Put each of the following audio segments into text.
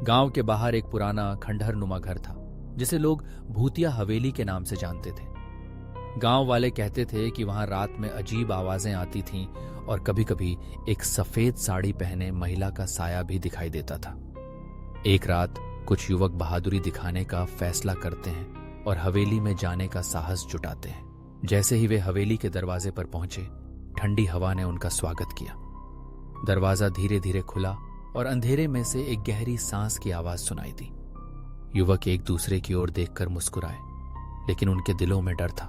गांव के बाहर एक पुराना खंडहर नुमा घर था जिसे लोग भूतिया हवेली के नाम से जानते थे। गांव वाले कहते थे कि वहां रात में अजीब आवाजें आती थीं और कभी-कभी एक सफेद साड़ी पहने महिला का साया भी दिखाई देता था। एक रात कुछ युवक बहादुरी दिखाने का फैसला करते हैं और हवेली में जाने का साहस जुटाते हैं। जैसे ही वे हवेली के दरवाजे पर पहुंचे, ठंडी हवा ने उनका स्वागत किया। दरवाजा धीरे धीरे खुला और अंधेरे में से एक गहरी सांस की आवाज सुनाई दी। युवक एक दूसरे की ओर देखकर मुस्कुराए, लेकिन उनके दिलों में डर था।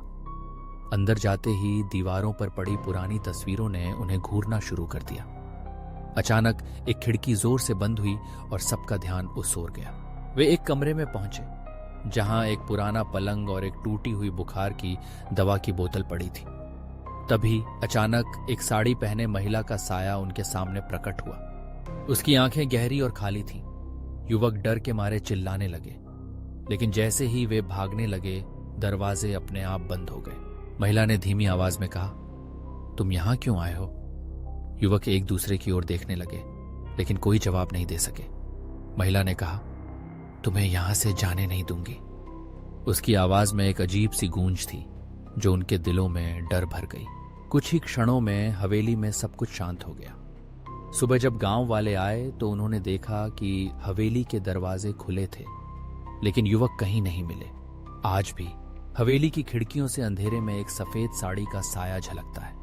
अंदर जाते ही दीवारों पर पड़ी पुरानी तस्वीरों ने उन्हें घूरना शुरू कर दिया। अचानक एक खिड़की जोर से बंद हुई और सबका ध्यान उस ओर गया। वे एक कमरे में पहुंचे जहां एक पुराना पलंग और एक टूटी हुई बुखार की दवा की बोतल पड़ी थी। तभी अचानक एक साड़ी पहने महिला का साया उनके सामने प्रकट हुआ। उसकी आंखें गहरी और खाली थीं। युवक डर के मारे चिल्लाने लगे, लेकिन जैसे ही वे भागने लगे, दरवाजे अपने आप बंद हो गए। महिला ने धीमी आवाज में कहा, तुम यहां क्यों आए हो? युवक एक दूसरे की ओर देखने लगे, लेकिन कोई जवाब नहीं दे सके। महिला ने कहा, तुम्हें यहां से जाने नहीं दूंगी। उसकी आवाज में एक अजीब सी गूंज थी जो उनके दिलों में डर भर गई। कुछ ही क्षणों में हवेली में सब कुछ शांत हो गया। सुबह जब गांव वाले आए तो उन्होंने देखा कि हवेली के दरवाजे खुले थे, लेकिन युवक कहीं नहीं मिले। आज भी हवेली की खिड़कियों से अंधेरे में एक सफेद साड़ी का साया झलकता है।